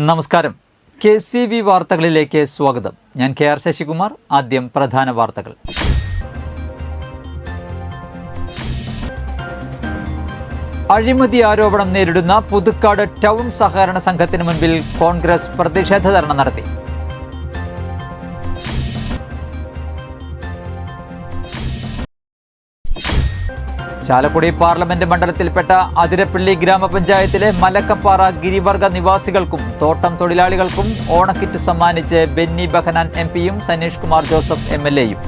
നമസ്കാരം. KCV വാർത്തകളിലേക്ക് സ്വാഗതം. ഞാൻ KR ശശികുമാർ. ആദ്യം പ്രധാന വാർത്തകൾ. അഴിമതി ആരോപണം നേരിടുന്ന പുതുക്കാട് ടൗൺ സഹകരണ സംഘത്തിന് മുൻപിൽ കോൺഗ്രസ് പ്രതിഷേധ ധർണ നടത്തി. ചാലക്കുടി പാർലമെന്റ് മണ്ഡലത്തിൽപ്പെട്ട അതിരപ്പള്ളി ഗ്രാമപഞ്ചായത്തിലെ മലക്കപ്പാറ ഗിരിവർഗ നിവാസികൾക്കും തോട്ടം തൊഴിലാളികൾക്കും ഓണക്കിറ്റ് സമ്മാനിച്ച് ബെന്നി ബെഹനാൻ MP-യും സനീഷ് കുമാർ ജോസഫ് MLA-യും.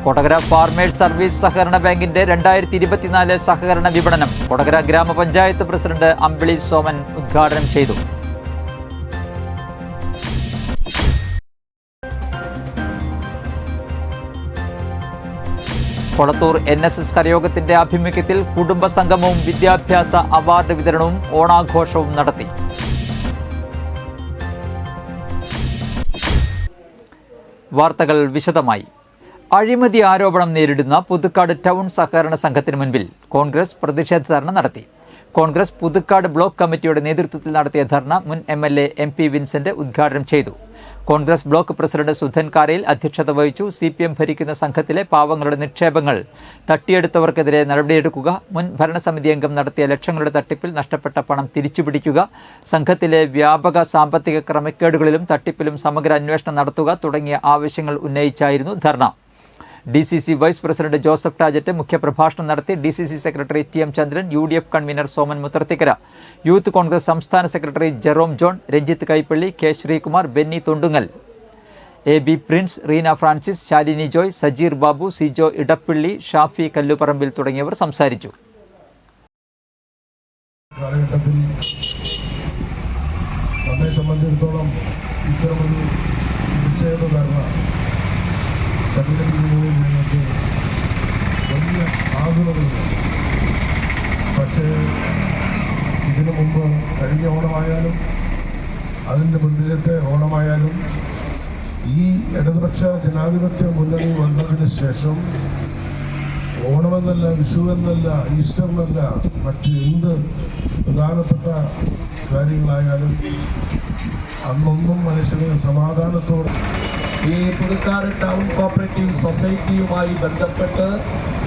കൊടകര ഫാർമേഴ്സ് സർവീസ് സഹകരണ ബാങ്കിന്റെ 2024 സഹകരണ വിപണനം കൊടകര ഗ്രാമപഞ്ചായത്ത് പ്രസിഡന്റ് അമ്പിളി സോമൻ ഉദ്ഘാടനം ചെയ്തു. കൊളത്തൂർ NSS കരയോഗത്തിന്റെ ആഭിമുഖ്യത്തിൽ കുടുംബ സംഗമവും വിദ്യാഭ്യാസ അവാർഡ് വിതരണവും ഓണാഘോഷവും നടത്തി. വാർത്തകൾ വിശദമായി. അഴിമതി ആരോപണം നേരിടുന്ന പുതുക്കാട് ടൗൺ സഹകരണ സംഘത്തിന് മുൻപിൽ കോൺഗ്രസ് പ്രതിഷേധ ധർണ നടത്തി. കോൺഗ്രസ് പുതുക്കാട് ബ്ലോക്ക് കമ്മിറ്റിയുടെ നേതൃത്വത്തിൽ നടത്തിയ ധർണ മുൻ MLA MP വിൻസെന്റ് ഉദ്ഘാടനം ചെയ്തു. കോൺഗ്രസ് ബ്ലോക്ക് പ്രസിഡന്റ് സുധൻ കാരയിൽ അധ്യക്ഷത വഹിച്ചു. CPM ഭരിക്കുന്ന സംഘത്തിലെ പാവങ്ങളുടെ നിക്ഷേപങ്ങൾ തട്ടിയെടുത്തവർക്കെതിരെ നടപടിയെടുക്കുക, മുൻ ഭരണസമിതി അംഗം നടത്തിയ ലക്ഷങ്ങളുടെ തട്ടിപ്പിൽ നഷ്ടപ്പെട്ട പണം തിരിച്ചുപിടിക്കുക, സംഘത്തിലെ വ്യാപക സാമ്പത്തിക ക്രമക്കേടുകളിലും തട്ടിപ്പിലും സമഗ്ര അന്വേഷണം നടത്തുക തുടങ്ങിയ ആവശ്യങ്ങൾ ഉന്നയിച്ചായിരുന്നു ധർണ. DCC vice president Joseph Tajet മുഖ്യപ്രഭാഷണം നടത്തി. DCC secretary TM Chandran, UDF convener Soman Mutharthikkara, Youth Congress സംസ്ഥാന secretary Jerome John, Ranjith Kaippally, K Sreekumar, Benny Thondungal, AB Prince, Reena Francis, Shalini Joy, Sajeer Babu, Sijo Edappally, Shafi Kalluparambil തുടങ്ങിയവർ സംസാരിച്ചു. നമ്മെ സംബന്ധിച്ചിടത്തോളം ഇത്തരമൊരു സംഘടിപ്പിക്കുന്നതിൽ ഞങ്ങൾക്ക് വലിയ ആഗ്രഹമില്ല. പക്ഷേ ഇതിനു മുമ്പ് കഴിഞ്ഞ ഓണമായാലും അതിൻ്റെ മുന്നിലത്തെ ഓണമായാലും ഈ ഇടതുപക്ഷ ജനാധിപത്യ മുന്നണി വന്നതിന് ശേഷം ഓണമെന്നല്ല, വിഷുവെന്നല്ല, ഈസ്റ്ററിനല്ല, മറ്റ് എന്ത് പ്രധാനപ്പെട്ട കാര്യങ്ങളായാലും അന്നൊന്നും മനുഷ്യന് സമാധാനത്തോടെ ഈ പുതുക്കാട് ടൗൺ കോപ്പറേറ്റീവ് സൊസൈറ്റിയുമായി ബന്ധപ്പെട്ട്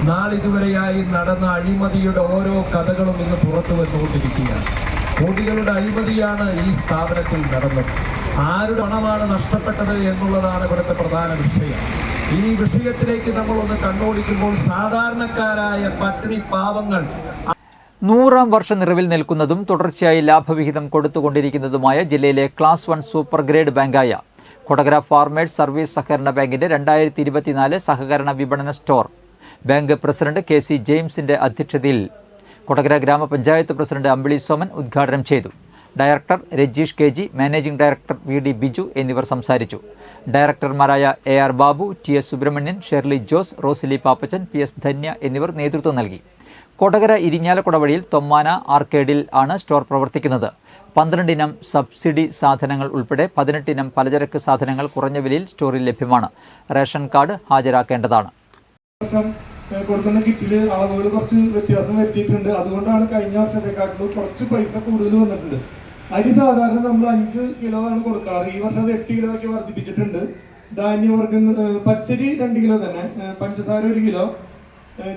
നാളിതുവരെയായി നടന്ന അഴിമതിയുടെ ഓരോ കഥകളും ഇന്ന് പുറത്തു വന്നുകൊണ്ടിരിക്കുകയാണ്. കോടികളുടെ അഴിമതിയാണ് ഈ സ്ഥാപനത്തിൽ നടന്നത്. ആരുടെ പണമാണ് നഷ്ടപ്പെട്ടത് എന്നുള്ളതാണ് ഇവിടുത്തെ പ്രധാന വിഷയം. ഈ വിഷയത്തിലേക്ക് നമ്മൾ ഒന്ന് കണ്ണോടിക്കുമ്പോൾ സാധാരണക്കാരായ പട്ടിണി പാവങ്ങൾ 100ാം വർഷ നിറവിൽ നിൽക്കുന്നതും തുടർച്ചയായി ലാഭവിഹിതം കൊടുത്തുകൊണ്ടിരിക്കുന്നതുമായ ജില്ലയിലെ ക്ലാസ് 1 സൂപ്പർ ഗ്രേഡ് ബാങ്കായ കൊടകര ഫാർമേഴ്സ് സർവീസ് സഹകരണ ബാങ്കിന്റെ 2024 സഹകരണ വിപണന സ്റ്റോർ ബാങ്ക് പ്രസിഡന്റ് KC ജെയിംസിന്റെ അധ്യക്ഷതയിൽ കൊടകര ഗ്രാമപഞ്ചായത്ത് പ്രസിഡന്റ് അമ്പിളി സോമൻ ഉദ്ഘാടനം ചെയ്തു. Director Rajeesh KG, managing director VD Biju എന്നിവർ സംസാരിച്ചു. ഡയറക്ടർമാരായ AR Babu, TS Subrahmanyan, Shirley Jose, Rosily Pappachan, PS Dhanya എന്നിവർ നേതൃത്വം നൽകി. കൊടകര ഇരിഞ്ഞാലക്കുട വഴിയിൽ തൊമ്മാന ആർക്കേഡിൽ ആണ് സ്റ്റോർ പ്രവർത്തിക്കുന്നത്. 12 ഇനം സബ്സിഡി സാധനങ്ങൾ ഉൾപ്പെടെ 18 ഇനം പലചരക്ക് സാധനങ്ങൾ കുറഞ്ഞ വിലയിൽ സ്റ്റോറിൽ ലഭ്യമാണ്. റേഷൻ കാർഡ് ഹാജരാക്കേണ്ടതാണ്. കൊടുക്കുന്ന കിറ്റില് അളവുകൾ കുറച്ച് വ്യത്യാസം വരുത്തിയിട്ടുണ്ട്. അതുകൊണ്ടാണ് കഴിഞ്ഞ വർഷത്തെക്കാട്ടിലും കുറച്ച് പൈസ കൂടുതൽ വന്നിട്ടുണ്ട്. അരി സാധാരണ നമ്മൾ 5 കിലോ ആണ് കൊടുക്കാറ്. ഈ വർഷം അത് 8 കിലോ ഒക്കെ വർദ്ധിപ്പിച്ചിട്ടുണ്ട്. ധാന്യവർഗ്ഗങ്ങൾ, പച്ചരി 2 കിലോ തന്നെ, പഞ്ചസാര 1 കിലോ,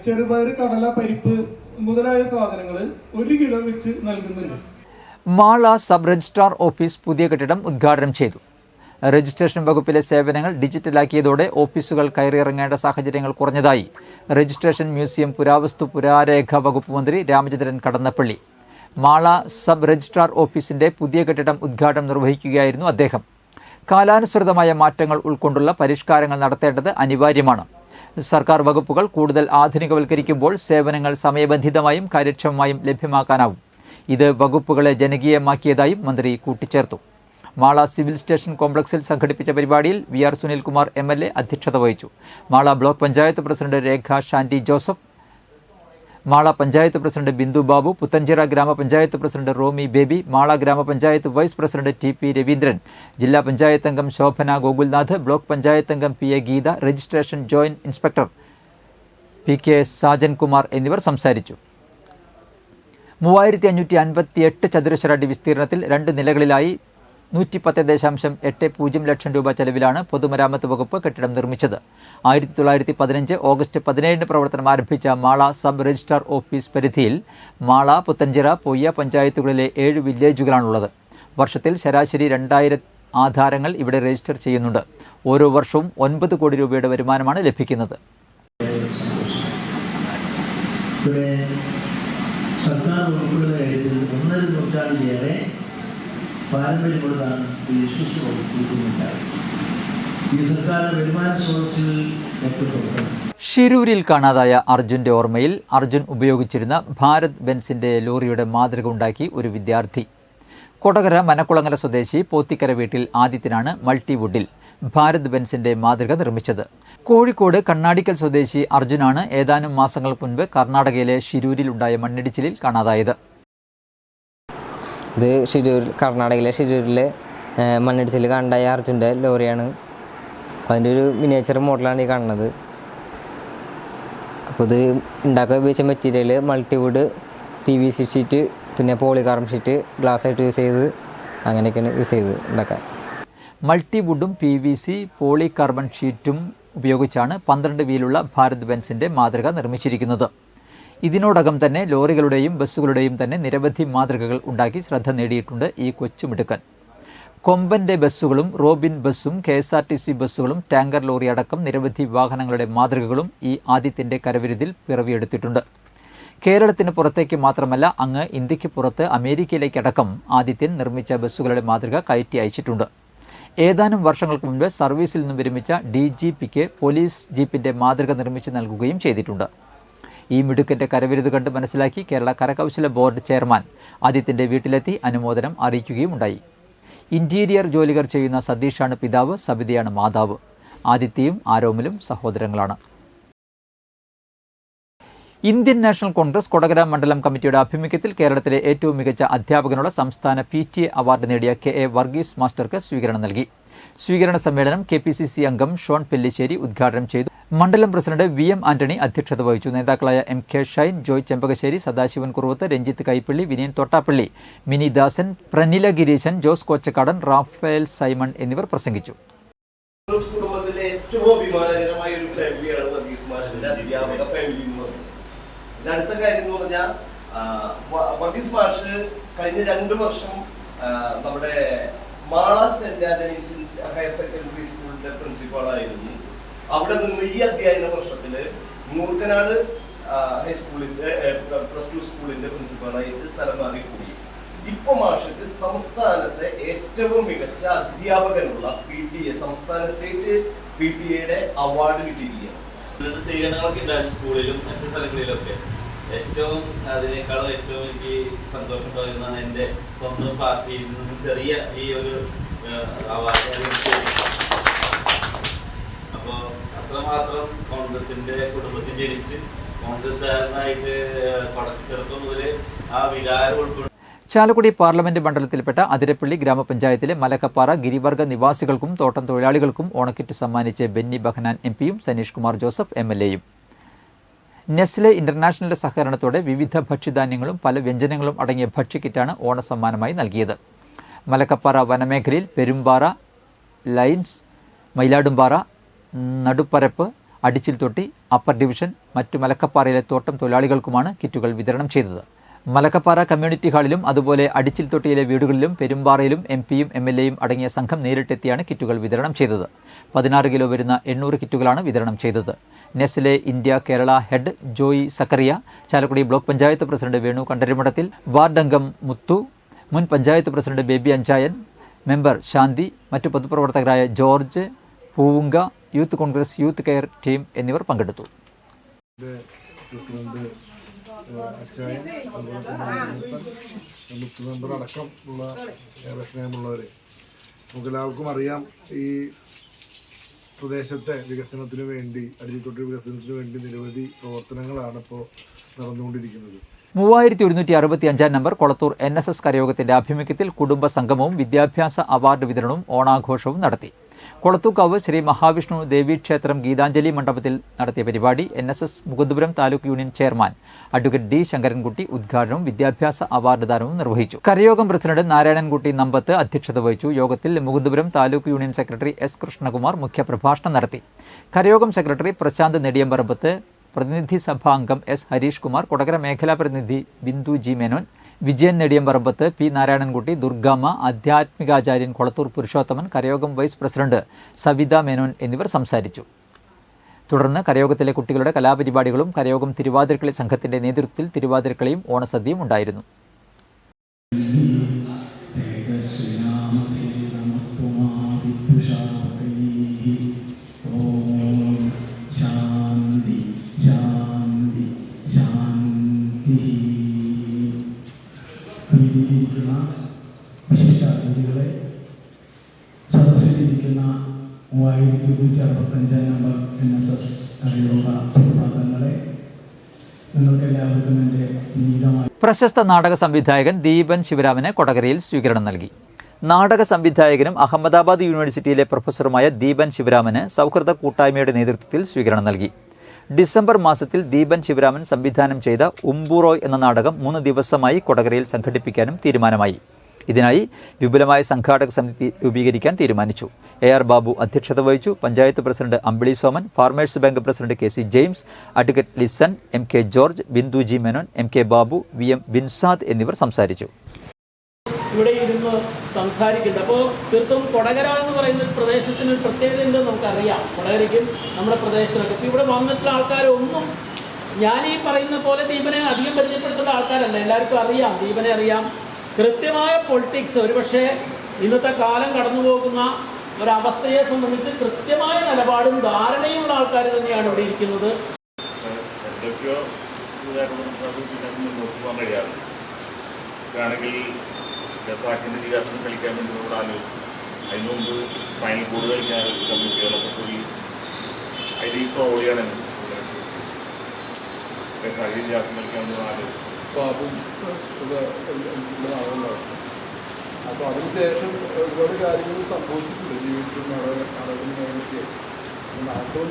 ചെറുപയർ, കടല, പരിപ്പ് മുതലായ സാധനങ്ങൾ 1 കിലോ വെച്ച് നൽകുന്നുണ്ട്. മാള സബ് രജിസ്ട്രാർ ഓഫീസ് പുതിയ കെട്ടിടം ഉദ്ഘാടനം ചെയ്തു. രജിസ്ട്രേഷൻ വകുപ്പിലെ സേവനങ്ങൾ ഡിജിറ്റലാക്കിയതോടെ ഓഫീസുകൾ കയറിയിറങ്ങേണ്ട സാഹചര്യങ്ങൾ കുറഞ്ഞതായി രജിസ്ട്രേഷൻ മ്യൂസിയം പുരാവസ്തു പുരാരേഖ വകുപ്പ് മന്ത്രി രാമചന്ദ്രൻ കടന്നപ്പള്ളി. മാള സബ് രജിസ്ട്രാർ ഓഫീസിന്റെ പുതിയ കെട്ടിടം ഉദ്ഘാടനം നിർവഹിക്കുകയായിരുന്നു അദ്ദേഹം. കാലാനുസൃതമായ മാറ്റങ്ങൾ ഉൾക്കൊണ്ടുള്ള പരിഷ്കാരങ്ങൾ നടത്തേണ്ടത് അനിവാര്യമാണ്. സർക്കാർ വകുപ്പുകൾ കൂടുതൽ ആധുനികവൽക്കരിക്കുമ്പോൾ സേവനങ്ങൾ സമയബന്ധിതമായും കാര്യക്ഷമമായും ലഭ്യമാക്കാനാവും. ഇത് വകുപ്പുകളെ ജനകീയമാക്കിയതായും മന്ത്രി കൂട്ടിച്ചേർത്തു. മാള സിവിൽ സ്റ്റേഷൻ കോംപ്ലക്സിൽ സംഘടിപ്പിച്ച പരിപാടിയിൽ VR സുനിൽകുമാർ MLA അധ്യക്ഷത വഹിച്ചു. മാള ബ്ലോക്ക് പഞ്ചായത്ത് പ്രസിഡന്റ് രേഖ ഷാൻഡി ജോസഫ്, മാള പഞ്ചായത്ത് പ്രസിഡന്റ് ബിന്ദു ബാബു, പുത്തഞ്ചിറ ഗ്രാമപഞ്ചായത്ത് പ്രസിഡന്റ് റോമി ബേബി, മാള ഗ്രാമപഞ്ചായത്ത് വൈസ് പ്രസിഡന്റ് TP രവീന്ദ്രൻ, ജില്ലാ പഞ്ചായത്ത് അംഗം ശോഭന ഗോകുൽനാഥ്, ബ്ലോക്ക് പഞ്ചായത്ത് അംഗം PA Geetha, registration joint inspector PK Sajan Kumar എന്നിവർ സംസാരിച്ചു. 3558 ചതുരശ്ര അടി വിസ്തീർണത്തിൽ 2 നിലകളിലായി 110.80 ലക്ഷം രൂപ ചെലവിലാണ് പൊതുമരാമത്ത് വകുപ്പ് കെട്ടിടം നിർമ്മിച്ചത്. 1915 ഓഗസ്റ്റ് 17 പ്രവർത്തനം ആരംഭിച്ച മാള സബ് രജിസ്ട്രാർ ഓഫീസ് പരിധിയിൽ മാള, പുത്തഞ്ചിറ, പൊയ്യ പഞ്ചായത്തുകളിലെ 7 വില്ലേജുകളാണുള്ളത്. വർഷത്തിൽ ശരാശരി 2000 ആധാരങ്ങൾ ഇവിടെ രജിസ്റ്റർ ചെയ്യുന്നുണ്ട്. ഓരോ വർഷവും 9 കോടി രൂപയുടെ വരുമാനമാണ് ലഭിക്കുന്നത്. സർക്കാർ വകുപ്പുകളുടെ കാര്യത്തിൽ 1.5 നൂറ്റാണ്ടിലേറെ പാരമ്പര്യമുള്ളതാണ് ഈ വിശ്വസ്ത വകുപ്പുണ്ടായത്. ഈ സർക്കാരിന്റെ വരുമാന സ്രോതസ്സിൽ ഏറ്റവും ഷിരൂരിൽ കാണാതായ അർജുന്റെ ഓർമ്മയിൽ അർജുൻ ഉപയോഗിച്ചിരുന്ന ഭാരത് ബെൻസിന്റെ ലോറിയുടെ മാതൃക ഉണ്ടാക്കി ഒരു വിദ്യാർത്ഥി. കൊടകര മനക്കുളങ്ങര സ്വദേശി പോത്തിക്കര വീട്ടിൽ ആദിത്യനാണ് മൾട്ടിവുഡിൽ ഭാരത് ബെൻസിന്റെ മാതൃക നിർമ്മിച്ചത്. കോഴിക്കോട് കണ്ണാടിക്കൽ സ്വദേശി അർജുനാണ് ഏതാനും മാസങ്ങൾക്ക് മുൻപ് കർണാടകയിലെ ഷിരൂരിലുണ്ടായ മണ്ണിടിച്ചിലിൽ കാണാതായത്. ഇത് കർണാടകയിലെ ഷിരൂരിലെ മണ്ണിടിച്ചിൽ കാണാതായ അർജുൻ്റെ ലോറിയാണ്. അതിൻ്റെ ഒരു മിനിയേച്ചർ മോഡലാണ് ഈ കാണുന്നത്. അപ്പോൾ ഇത് ഉണ്ടാക്കാൻ ഉപയോഗിച്ച മെറ്റീരിയൽ മൾട്ടിവുഡ്, PVC ഷീറ്റ്, പിന്നെ പോളികാർബൺ ഷീറ്റ്, ഗ്ലാസ് ആയിട്ട് യൂസ് ചെയ്ത് അങ്ങനെയൊക്കെയാണ് യൂസ് ചെയ്ത് ഉണ്ടാക്കാൻ. മൾട്ടിവുഡും PVC, പോളികാർബൺ ഷീറ്റും ഉപയോഗിച്ചാണ് 12 വീലുള്ള ഭാരത് ബെൻസിന്റെ മാതൃക നിർമ്മിച്ചിരിക്കുന്നത്. ഇതിനോടകം തന്നെ ലോറികളുടെയും ബസ്സുകളുടെയും തന്നെ നിരവധി മാതൃകകൾ ഉണ്ടാക്കി ശ്രദ്ധ നേടിയിട്ടുണ്ട് ഈ കൊച്ചുമിടുക്കൻ. കൊമ്പന്റെ ബസ്സുകളും റോബിൻ ബസ്സും KSRTC ബസ്സുകളും ടാങ്കർ ലോറി അടക്കം നിരവധി വാഹനങ്ങളുടെ മാതൃകകളും ഈ ആദിത്യന്റെ കരവിരുതിൽ പിറവിയെടുത്തിട്ടുണ്ട്. കേരളത്തിന് പുറത്തേക്ക് മാത്രമല്ല അങ്ങ് ഇന്ത്യക്ക് പുറത്ത് അമേരിക്കയിലേക്കടക്കം ആദിത്യൻ നിർമ്മിച്ച ബസ്സുകളുടെ മാതൃക കയറ്റി അയച്ചിട്ടുണ്ട്. ഏതാനും വർഷങ്ങൾക്ക് മുൻപ് സർവീസിൽ നിന്നും വിരമിച്ച DGPക്ക് പോലീസ് ജീപ്പിന്റെ മാതൃക നിർമ്മിച്ച് നൽകുകയും ചെയ്തിട്ടുണ്ട്. ഈ മിടുക്കന്റെ കരവിരുത് കണ്ട് മനസ്സിലാക്കി കേരള കരകൗശല ബോർഡ് ചെയർമാൻ ആദിത്യന്റെ വീട്ടിലെത്തി അനുമോദനം അറിയിക്കുകയും ഉണ്ടായി. ഇന്റീരിയർ ജോലികൾ ചെയ്യുന്ന സതീഷാണ് പിതാവ്, സബിതയാണ് മാതാവ്. ആദിത്യയും ആരോമലും സഹോദരങ്ങളാണ്. ഇന്ത്യൻ നാഷണൽ കോൺഗ്രസ് കൊടകര മണ്ഡലം കമ്മിറ്റിയുടെ ആഭിമുഖ്യത്തിൽ കേരളത്തിലെ ഏറ്റവും മികച്ച അധ്യാപകനുള്ള സംസ്ഥാന PTA അവാർഡ് നേടിയ KA വർഗീസ് മാസ്റ്റർക്ക് സ്വീകരണം നൽകി. സ്വീകരണ സമ്മേളനം KPCC അംഗം ഷോൺ പെല്ലിശ്ശേരി ഉദ്ഘാടനം ചെയ്തു. മണ്ഡലം പ്രസിഡന്റ് VM ആന്റണി അധ്യക്ഷത വഹിച്ചു. നേതാക്കളായ MK ഷൈൻ, ജോയ് ചെമ്പകശ്ശേരി, സദാശിവൻ കുറുവത്ത്, രഞ്ജിത്ത് കൈപ്പള്ളി, വിനയൻ തോട്ടാപ്പള്ളി, മിനി ദാസൻ, പ്രനില ഗിരീശൻ, ജോസ് കോച്ചക്കാടൻ, റാഫേൽ സൈമൺ എന്നിവർ പ്രസംഗിച്ചു. കുടുംബത്തിലെ ഏറ്റവും അഭിമാനകരമായ ഒരു ഫാമിലിയാണ് വർഗീസ് മാഷിന്റെ അധ്യാപക ഫാമിലി എന്ന് പറയുന്നത്. അടുത്ത കാര്യം എന്ന് പറഞ്ഞാൽ വർഗീസ് മാഷ് കഴിഞ്ഞ 2 വർഷം നമ്മുടെ Mala Saint Antony's higher secondary സ്കൂളിന്റെ പ്രിൻസിപ്പാളായിരുന്നു. അവിടെ നിന്ന് ഈ അധ്യയന വർഷത്തില് മൂർക്കനാട് ഹൈസ്കൂളിന്റെ +2 സ്കൂളിന്റെ പ്രിൻസിപ്പാളായിട്ട് സ്ഥലം മാറിക്കൂടി. ഇപ്പൊ മാഷക്ക് സംസ്ഥാനത്തെ ഏറ്റവും മികച്ച അധ്യാപകനുള്ള PTA സംസ്ഥാന സ്റ്റേറ്റ് PTA അവാർഡ് കിട്ടിയിരിക്കുകയാണ്. സ്വീകരണങ്ങളൊക്കെ ഉണ്ടായിരുന്നു സ്കൂളിലും മറ്റു സ്ഥലങ്ങളിലൊക്കെ. ഏറ്റവും അതിനേക്കാളും ഏറ്റവും എനിക്ക് സന്തോഷം പറയുന്നതാണ് എൻ്റെ സ്വന്തം പാർട്ടിയിൽ നിന്നും ചെറിയ ഈ ഒരു അവാർഡ്. അപ്പോൾ അത്രമാത്രം കോൺഗ്രസിൻ്റെ കുടുംബത്തിൽ ജനിച്ച് കോൺഗ്രസ്സുകാരനായിട്ട് ചെറുപ്പം മുതൽ ആ വികാരം ഉൾക്കൊണ്ട്. ചാലക്കുടി പാർലമെന്റ് മണ്ഡലത്തിൽപ്പെട്ട അതിരപ്പള്ളി ഗ്രാമപഞ്ചായത്തിലെ മലക്കപ്പാറ ഗിരിവർഗ നിവാസികൾക്കും തോട്ടം തൊഴിലാളികൾക്കും ഓണക്കിറ്റ് സമ്മാനിച്ച് ബെന്നി ബഹനാൻ MP-യും സനീഷ് കുമാർ ജോസഫ് MLA-യും. നെസ്ലെ ഇന്റർനാഷണലിന്റെ സഹകരണത്തോടെ വിവിധ ഭക്ഷ്യധാന്യങ്ങളും പല വ്യഞ്ജനങ്ങളും അടങ്ങിയ ഭക്ഷ്യക്കിറ്റാണ് ഓണസമ്മാനമായി നൽകിയത്. മലക്കപ്പാറ വനമേഖലയിൽ Perumbara, lines, Mayiladumpara, Naduparappu, Adichilthotti, upper division, മറ്റു മലക്കപ്പാറയിലെ തോട്ടം തൊഴിലാളികൾക്കുമാണ് കിറ്റുകൾ വിതരണം ചെയ്തത്. മലക്കപ്പാറ കമ്മ്യൂണിറ്റി ഹാളിലും അതുപോലെ അടിച്ചിൽത്തൊട്ടിയിലെ വീടുകളിലും പെരുമ്പാറയിലും MP-യും MLA-യും അടങ്ങിയ സംഘം നേരിട്ടെത്തിയാണ് കിറ്റുകൾ വിതരണം ചെയ്തത്. 16 കിലോ വരുന്ന 800 കിറ്റുകളാണ് വിതരണം ചെയ്തത്. Nestle India Kerala head Joy Zachariah, Chalakudy block panchayat president Venu Kandarimadathil, ward അംഗം മുത്തു, മുൻ പഞ്ചായത്ത് പ്രസിഡന്റ് ബേബി അഞ്ചായൻ, മെമ്പർ ശാന്തി, മറ്റു പൊതുപ്രവർത്തകരായ George, Poovunka, Youth Congress youth care team എന്നിവർ പങ്കെടുത്തു. അച്ചായൻ, അതുപോലെ തന്നെ മുത്ത് മെമ്പർ അടക്കം ഉള്ള ഏറെ സ്നേഹമുള്ളവരെ, നമുക്കെല്ലാവർക്കും അറിയാം ഈ പ്രദേശത്തെ വികസനത്തിന് വേണ്ടി, അടിച്ചിൽത്തൊട്ടി വികസനത്തിന് വേണ്ടി നിരവധി പ്രവർത്തനങ്ങളാണ് ഇപ്പോൾ നടന്നുകൊണ്ടിരിക്കുന്നത്. 3165 നമ്പർ കൊളത്തൂർ NSS കരയോഗത്തിന്റെ ആഭിമുഖ്യത്തിൽ കുടുംബ സംഗമവും വിദ്യാഭ്യാസ അവാർഡ് വിതരണവും ഓണാഘോഷവും നടത്തി. കൊളത്തൂക്കാവ് ശ്രീ മഹാവിഷ്ണു ദേവീക്ഷേത്രം ഗീതാഞ്ജലി മണ്ഡപത്തിൽ നടത്തിയ പരിപാടി NSS Mukundapuram taluk union chairman advocate D. Sankarankutty ഉദ്ഘാടനവും വിദ്യാഭ്യാസ അവാർഡ് ദാനവും നിർവഹിച്ചു. കരയോഗം പ്രസിഡന്റ് നാരായണൻകുട്ടി നമ്പത്ത് അധ്യക്ഷത വഹിച്ചു. യോഗത്തിൽ Mukundapuram taluk union secretary S. Krishnakumar മുഖ്യപ്രഭാഷണം നടത്തി. കരയോഗം സെക്രട്ടറി പ്രശാന്ത് നെടിയമ്പറമ്പത്ത്, പ്രതിനിധി സഭാ അംഗം S. ഹരീഷ് കുമാർ, കൊടകര മേഖലാ പ്രതിനിധി ബിന്ദു G. മേനോൻ, വിജയൻ നെടിയമ്പറമ്പത്ത്, P. നാരായണൻകുട്ടി, ദുർഗാമ്മ, ആധ്യാത്മികാചാര്യൻ കൊളത്തൂർ പുരുഷോത്തമൻ, കരയോഗം വൈസ് പ്രസിഡന്റ് സവിത മേനോൻ എന്നിവർ സംസാരിച്ചു. തുടർന്ന് കരയോഗത്തിലെ കുട്ടികളുടെ കലാപരിപാടികളും കരയോഗം തിരുവാതിരക്കളി സംഘത്തിന്റെ നേതൃത്വത്തിൽ തിരുവാതിരക്കളിയും ഓണസദ്യയും ഉണ്ടായിരുന്നു. വിശിഷ്ടാതിഥികളെ, സദസ്സിലിരിക്കുന്ന 3265 നമ്പർ NSS കരയോഗ പ്രതിഭാഗങ്ങളെ, നിങ്ങൾക്കെല്ലാവർക്കും എൻ്റെ വിനീതമായ. പ്രശസ്ത നാടക സംവിധായകൻ ദീപൻ ശിവരാമന് കൊടകരയിൽ സ്വീകരണം നൽകി. നാടക സംവിധായകനും അഹമ്മദാബാദ് യൂണിവേഴ്സിറ്റിയിലെ പ്രൊഫസറുമായ ദീപൻ ശിവരാമന് സൗഹൃദ കൂട്ടായ്മയുടെ നേതൃത്വത്തിൽ സ്വീകരണം നൽകി. ഡിസംബർ മാസത്തിൽ ദീപൻ ശിവരാമൻ സംവിധാനം ചെയ്ത ഉംബുറോയ് എന്ന നാടകം 3 ദിവസമായി കൊടകരയിൽ സംഘടിപ്പിക്കാനും തീരുമാനമായി. ഇതിനായി വിപുലമായ സംഘാടക സമിതി രൂപീകരിക്കാൻ തീരുമാനിച്ചു. AR ബാബു അധ്യക്ഷത വഹിച്ചു. Panchayat president Ambili Soman, farmers bank president KC James, advocate Lisson, MK George, Bindu G. Menon, MK Babu, VM Binsad എന്നിവർ സംസാരിച്ചു. ഇവിടെ ഇരുന്ന് സംസാരിക്കുന്നുണ്ട്. അപ്പോൾ തീർത്തും കൊടകര എന്ന് പറയുന്ന ഒരു പ്രദേശത്തിന് ഒരു പ്രത്യേകത ഉണ്ടെന്ന് നമുക്കറിയാം. കൊടകരയ്ക്കും നമ്മുടെ പ്രദേശത്തിനൊക്കെ ഇപ്പോൾ ഇവിടെ വന്നിട്ടുള്ള ആൾക്കാരൊന്നും ഞാൻ ഈ പറയുന്ന പോലെ ദീപനെ അധികം പരിചയപ്പെടുത്തുന്ന ആൾക്കാരല്ല. എല്ലാവർക്കും അറിയാം, ദീപനെ അറിയാം. കൃത്യമായ പൊളിറ്റിക്സ്, ഒരുപക്ഷെ ഇന്നത്തെ കാലം കടന്നു പോകുന്ന ഒരവസ്ഥയെ സംബന്ധിച്ച് കൃത്യമായ നിലപാടും ധാരണയുമുള്ള ആൾക്കാർ തന്നെയാണ് ഇവിടെ ഇരിക്കുന്നത്. രസാക്കിൻ്റെ വികാസം കളിക്കാൻ വേണ്ടി നമ്മൾ ആലോചിച്ചു. അതിന് മുമ്പ് ഫൈനൽ ബോർഡ് കളിക്കാൻ കമ്മിറ്റികളൊക്കെ പോയി അതിൽ ഇപ്പോൾ ഓടിയാണ് രസാക്കി വികാസം കളിക്കാൻ വേണ്ടി ആലോചിച്ചു. അപ്പോൾ അതിനുശേഷം ഒരുപാട് കാര്യങ്ങൾ സംഭവിച്ചിട്ടുണ്ട് ജീവിതത്തിൽ. നാടകം മേഖലയ്ക്ക് നാട്ടിൽ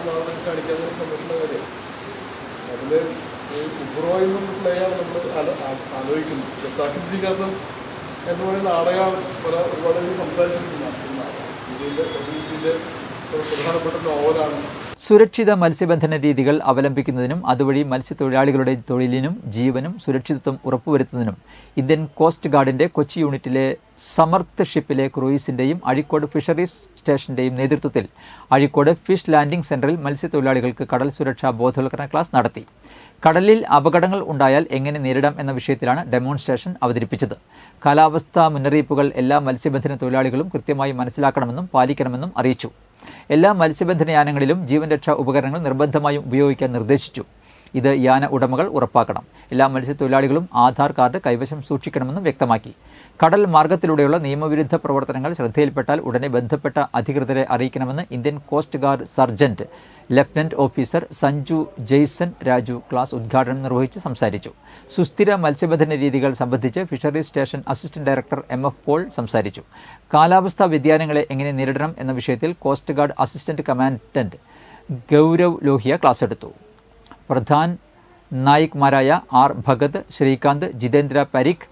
നാടകം കാണിക്കാൻ സന്തോഷമുള്ള കാര്യം. അതിൽ ഉബ്രോയിൽ നിന്ന് പ്ലേയാണ് നമ്മൾ ആലോചിക്കുന്നത്. രസാക്കിൻ്റെ വികാസം എന്ന് പറയുന്ന നാടകമാണ് ഒരുപാട് സംസാരിച്ചിരിക്കുന്നത്. ഇതിൻ്റെ പ്രധാനപ്പെട്ട നോവലാണ്. സുരക്ഷിത മത്സ്യബന്ധന രീതികൾ അവലംബിക്കുന്നതിനും അതുവഴി മത്സ്യത്തൊഴിലാളികളുടെ തൊഴിലിനും ജീവനും സുരക്ഷിതത്വം ഉറപ്പുവരുത്തുന്നതിനും ഇന്ത്യൻ കോസ്റ്റ് ഗാർഡിന്റെ കൊച്ചി യൂണിറ്റിലെ സമർത്ത് ഷിപ്പിലെ ക്രൂയിസിന്റെയും അഴീക്കോട് ഫിഷറീസ് സ്റ്റേഷന്റെയും നേതൃത്വത്തിൽ അഴീക്കോട് ഫിഷ് ലാൻഡിംഗ് സെന്ററിൽ മത്സ്യത്തൊഴിലാളികൾക്ക് കടൽ സുരക്ഷാ ബോധവൽക്കരണ ക്ലാസ് നടത്തി. കടലിൽ അപകടങ്ങൾ ഉണ്ടായാൽ എങ്ങനെ നേരിടാം എന്ന വിഷയത്തിലാണ് ഡെമോൺസ്ട്രേഷൻ അവതരിപ്പിച്ചത്. കാലാവസ്ഥാ മുന്നറിയിപ്പുകൾ എല്ലാ മത്സ്യബന്ധന തൊഴിലാളികളും കൃത്യമായി മനസ്സിലാക്കണമെന്നും പാലിക്കണമെന്നും അറിയിച്ചു. എല്ലാ മത്സ്യബന്ധന യാനങ്ങളിലും ജീവൻ രക്ഷാ ഉപകരണങ്ങൾ നിർബന്ധമായും ഉപയോഗിക്കാൻ നിർദ്ദേശിച്ചു. ഇത് യാന ഉടമകൾ ഉറപ്പാക്കണം. എല്ലാ മത്സ്യത്തൊഴിലാളികളും ആധാർ കാർഡ് കൈവശം സൂക്ഷിക്കണമെന്നും വ്യക്തമാക്കി. കടൽ മാർഗത്തിലൂടെയുള്ള നിയമവിരുദ്ധ പ്രവർത്തനങ്ങൾ ശ്രദ്ധയിൽപ്പെട്ടാൽ ഉടനെ ബന്ധപ്പെട്ട അധികൃതരെ അറിയിക്കണമെന്ന് Indian coast guard sergeant lieutenant officer Sanju Jaison Raju class ഉദ്ഘാടനം നിർവഹിച്ച് സംസാരിച്ചു. സുസ്ഥിര മത്സ്യബന്ധന രീതികൾ സംബന്ധിച്ച് fisheries station assistant director MF Paul സംസാരിച്ചു. കാലാവസ്ഥാ വ്യതിയാനങ്ങളെ എങ്ങനെ നേരിടണം എന്ന വിഷയത്തിൽ coast guard assistant commandant Gaurav Lohia class എടുത്തു. പ്രധാൻ നായിക്മാരായ R. Bhagat, Srikanth, Jitendra Parikh,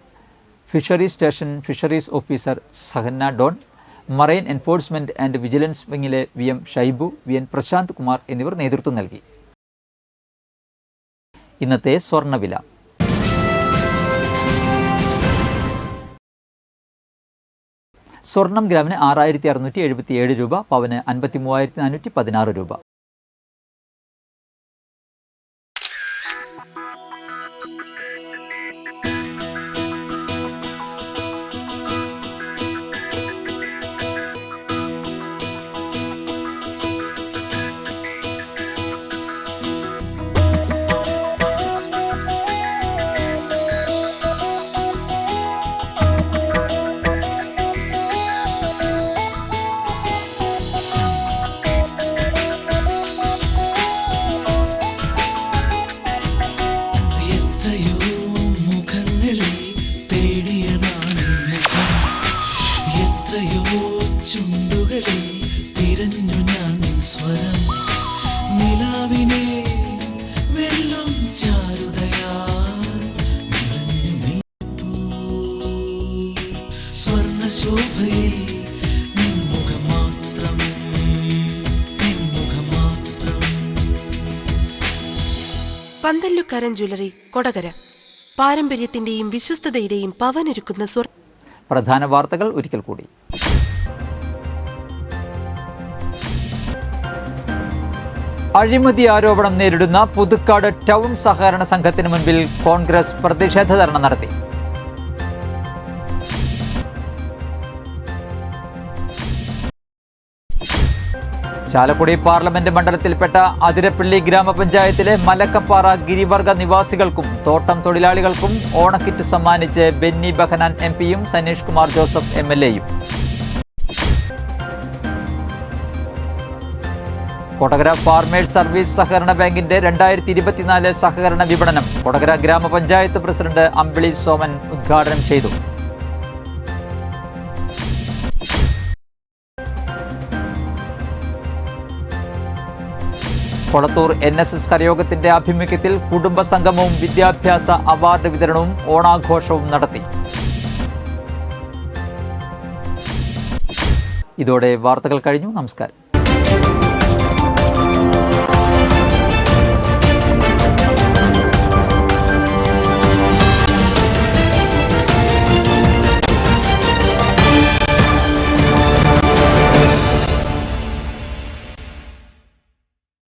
fisheries station fisheries officer Sahanna Don, marine enforcement and vigilance വിങ്ങിലെ VM ഷൈബു, VN പ്രശാന്ത് കുമാർ എന്നിവർ നേതൃത്വം നൽകി. ഇന്നത്തെ സ്വർണ്ണവില. സ്വർണം ഗ്രാമിന് 6677 രൂപ, പവന് 53,416 രൂപ. സ്വരം നിലാവിനെ വെള്ളം ചാരുതയാൽ നിറഞ്ഞു നിൽപ്പൂ സ്വർണ്ണ ശോഭയിൽ നിൻമുഖം മാത്രം പന്തല്ലുക്കാരൻ ജ്വല്ലറി കൊടകര പാരമ്പര്യത്തിന്റെയും വിശ്വസ്തതയുടെയും പവനൊരുക്കുന്ന പ്രധാന വാർത്തകൾ ഒരിക്കൽ കൂടി. അഴിമതി ആരോപണം നേരിടുന്ന പുതുക്കാട് ടൗൺ സഹകരണ സംഘത്തിന് മുൻപിൽ കോൺഗ്രസ് പ്രതിഷേധ ധർണ നടത്തി. ചാലക്കുടി പാർലമെന്റ് മണ്ഡലത്തിൽപ്പെട്ട അതിരപ്പള്ളി ഗ്രാമപഞ്ചായത്തിലെ മലക്കപ്പാറ ഗിരിവർഗ നിവാസികൾക്കും തോട്ടം തൊഴിലാളികൾക്കും ഓണക്കിറ്റ് സമ്മാനിച്ച് ബെന്നി ബെഹനാൻ എംപിയും സനീഷ് കുമാർ ജോസഫ് MLAയും. കൊടകര ഫാർമേഴ്സ് സർവീസ് സഹകരണ ബാങ്കിന്റെ 2024 സഹകരണ വിപണനം കൊടകര ഗ്രാമപഞ്ചായത്ത് പ്രസിഡന്റ് അമ്പിളി സോമൻ ഉദ്ഘാടനം ചെയ്തു. കൊളത്തൂർ NSS കരയോഗത്തിന്റെ ആഭിമുഖ്യത്തിൽ കുടുംബ സംഗമവും വിദ്യാഭ്യാസ അവാർഡ് വിതരണവും ഓണാഘോഷവും നടത്തി. ഇതോടെ വാർത്തകൾ കഴിഞ്ഞു. നമസ്കാരം.